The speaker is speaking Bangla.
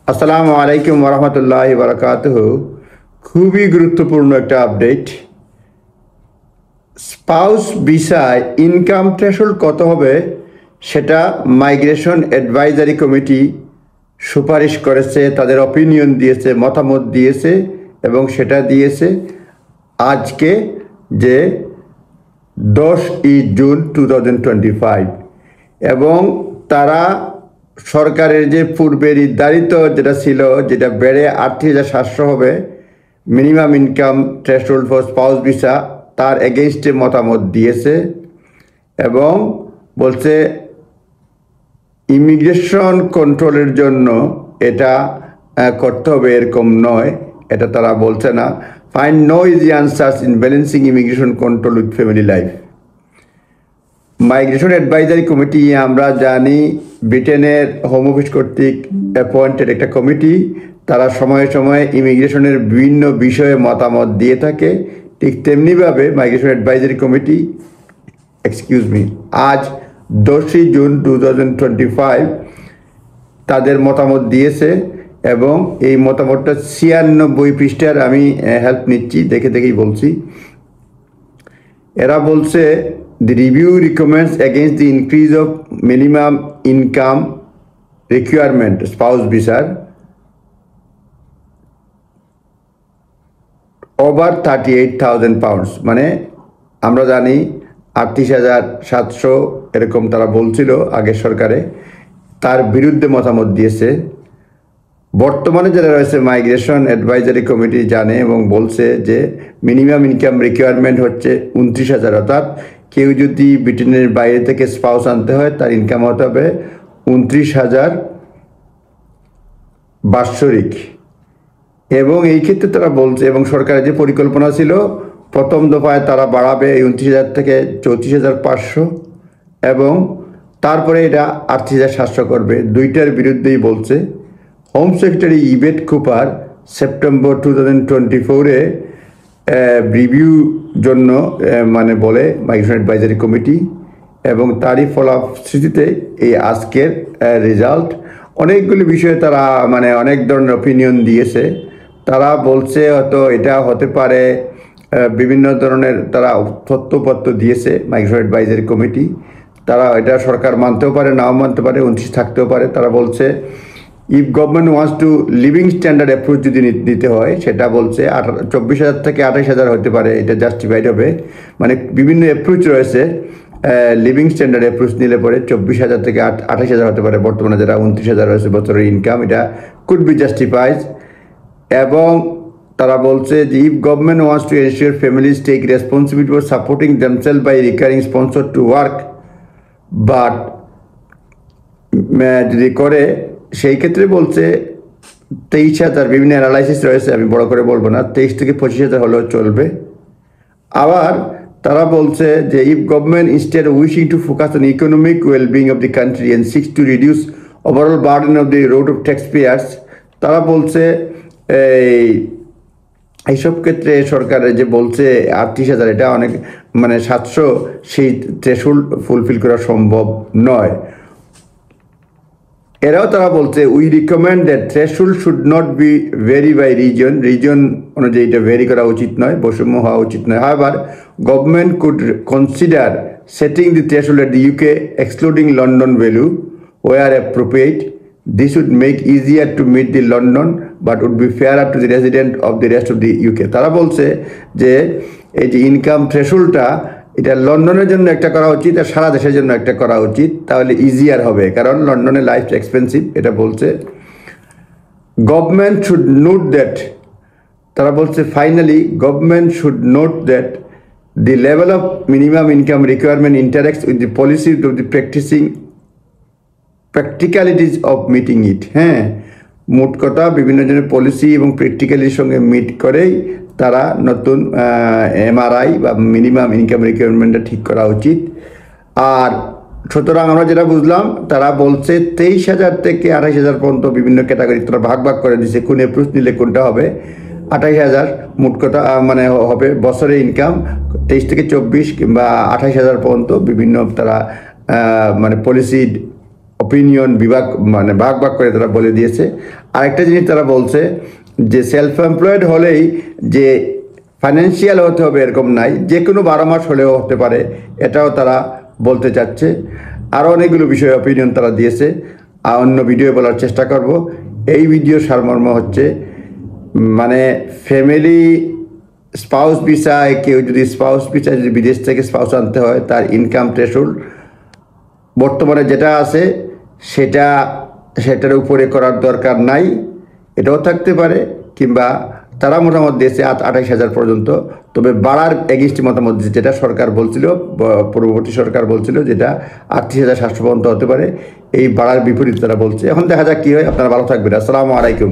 আসসালামু আলাইকুম ওরহমতুল্লাহি বারাকাতুহু। খুবই গুরুত্বপূর্ণ একটা আপডেট। স্পাউস ভিসায় ইনকাম থ্রেশহোল্ড কত হবে সেটা মাইগ্রেশন অ্যাডভাইজারি কমিটি সুপারিশ করেছে, তাদের অপিনিয়ন দিয়েছে, মতামত দিয়েছে এবং সেটা দিয়েছে আজকে, যে 10 জুন 2025। এবং তারা সরকারের যে পূর্বে নির্ধারিত যেটা ছিল, যেটা বেড়ে 38,700 হবে minimum income threshold for spouse visa, তার এগেইনস্টে মতামত দিয়েছে এবং বলছে ইমিগ্রেশন কন্ট্রোলের জন্য এটা করতে হবে এরকম নয়, এটা তারা বলছে না। Find no easy answers in balancing immigration control with family life. Migration advisory committee আমরা জানি ব্রিটেনের হোম অফিস কর্তৃক অ্যাপয়েন্টেড একটা কমিটি। তারা সময়ে সময়ে ইমিগ্রেশনের বিভিন্ন বিষয়ে মতামত দিয়ে থাকে। ঠিক তেমনিভাবে মাইগ্রেশন অ্যাডভাইজারি কমিটি আজ 10 জুন 2025 তাদের মতামত দিয়েছে এবং এই মতামতটা 96 পৃষ্ঠার। আমি হেল্প নিচ্ছি, দেখে দেখেই বলছি। এরা বলছে the review recommends against the increase of minimum income requirement spouse visa over 38,000 pounds। মানে আমরা জানি 38,700 এরকম তারা বলছিল আগের সরকারে, তার বিরুদ্ধে মতামত দিয়েছে। বর্তমানে যারা রয়েছে মাইগ্রেশন অ্যাডভাইজারি কমিটি জানে এবং বলছে যে মিনিমাম ইনকাম রিকোয়ারমেন্ট হচ্ছে 29,000, অর্থাৎ কেউ যদি ব্রিটেনের বাইরে থেকে স্পাউস আনতে হয় তার ইনকাম হতে হবে 29,000 বাৎসরিক। এবং এই ক্ষেত্রে তারা বলছে, এবং সরকারের যে পরিকল্পনা ছিল প্রথম দফায় তারা বাড়াবে এই 29,000 থেকে 34,500 এবং তারপরে এটা 38,700 করবে। দুইটার বিরুদ্ধেই বলছে। Home secretary ইবেট Cooper September 2024-এ review জন্য মানে বলে মাইগ্রেশন অ্যাডভাইজারি কমিটি, এবং তারই ফলশ্রুতিতে এই আজকের রেজাল্ট। অনেকগুলি বিষয়ে তারা মানে অনেক ধরনের অপিনিয়ন দিয়েছে। তারা বলছে হয়তো এটা হতে পারে, বিভিন্ন ধরনের তারা তথ্যপত্র দিয়েছে মাইগ্রেশন অ্যাডভাইজারি কমিটি। তারা এটা সরকার মানতেও পারে, নাও মানতে পারে, 29 থাকতেও পারে। তারা বলছে if government wants two living standard approach যদি দিতে হয়, সেটা বলছে 24,000 থেকে 28,000 হতে পারে, এটা জাস্টিফাইড হবে। মানে বিভিন্ন অ্যাপ্রোচ রয়েছে, লিভিং স্ট্যান্ডার্ড অ্যাপ্রোচ নিলে পরে 24,000 থেকে 28,000 হতে পারে। বর্তমানে যারা 29,000 রয়েছে বছরের ইনকাম, এটা কুড বি জাস্টিফাইড। এবং তারা বলছে যে if government wants to ensure families take responsibility for supporting themselves by recurring sponsor to work, but যদি করে সেই ক্ষেত্রে বলছে 23,000, বিভিন্ন অ্যানালাইসিস রয়েছে, আমি বড় করে বলবো না, 23 থেকে 25,000 হলেও চলবে। আবার তারা বলছে যে if government instead wishing to focus on economic wellbeing of the country and six to reduce overall burden of the road of tax pairs, তারা বলছে এইসব ক্ষেত্রে সরকারের যে বলছে 38,000, এটা অনেক মানে 700, সেই থ্রেশহোল্ড ফুলফিল করা সম্ভব নয়। এরাও তারা বলছে we recommend that threshold should not be very by reason অনুযায়ী এটা ভেরি করা উচিত নয়, বৈষম্য হওয়া উচিত নয়। However government could consider setting the threshold at the UK excluding London value were appropriate. This would make easier to meet the London but would be fairer to the resident of the rest of the UK. তারা বলছে যে এই যে ইনকাম থ্রেশহোল্ডটা, এটা লন্ডনের জন্য একটা করা উচিত আর সারা দেশের জন্য একটা করা উচিত, তাহলে ইজিয়ার হবে, কারণ লন্ডনে লাইফ এক্সপেন্সিভ, এটা বলছে। গভর্নমেন্ট শুড নোট দ্যাট, তারা বলছে finally government should note that the level of minimum income requirement interacts with the policy of the practicalities of meeting it. হ্যাঁ, মোট কথা বিভিন্ন জনের পলিসি এবং প্র্যাকটিক্যালিটির সঙ্গে মিট করেই তারা নতুন এমআরআই বা মিনিমাম ইনকাম রিকোয়ারমেন্টটা ঠিক করা উচিত। আর সুতরাং আমরা যেটা বুঝলাম, তারা বলছে 23,000 থেকে 28,000 পর্যন্ত বিভিন্ন ক্যাটাগরি তারা ভাগ ভাগ করে দিচ্ছে, কোন অ্যাপ্রোচ নিলে কোনটা হবে। 28,000 মোট কথা মানে হবে বছরের ইনকাম, 23 থেকে 24 কিংবা 28,000 পর্যন্ত বিভিন্ন তারা মানে পলিসি অপিনিয়ন বিভাগ মানে ভাগ ভাগ করে তারা বলে দিয়েছে। আরেকটা জিনিস তারা বলছে যে সেলফ এমপ্লয়েড হলেই যে ফাইন্যান্সিয়াল হতে হবে এরকম নাই, যে কোনো 12 মাস হলেও হতে পারে, এটাও তারা বলতে চাচ্ছে। আরও অনেকগুলো বিষয়ে অপিনিয়ন তারা দিয়েছে, আর অন্য ভিডিও বলার চেষ্টা করব। এই ভিডিও সারমর্ম হচ্ছে মানে ফ্যামিলি স্পাউস ভিসায় কেউ যদি স্পাউস ভিসায় যদি বিদেশ থেকে স্পাউস আনতে হয়, তার ইনকাম থ্রেশহোল্ড বর্তমানে যেটা আছে সেটার উপরে করার দরকার নাই, এটাও থাকতে পারে, কিংবা তারা মতামত দিয়েছে 28,000 পর্যন্ত। তবে বাড়ার এগেইনস্ট মতামত দিয়েছে, যেটা সরকার বলছিল, পূর্ববর্তী সরকার বলছিল যেটা 38,700 পর্যন্ত হতে পারে, এই বাড়ার বিপরীত তারা বলছে। এখন দেখা যাক কী হয়। আপনারা ভালো থাকবেন। আসসালামু আলাইকুম।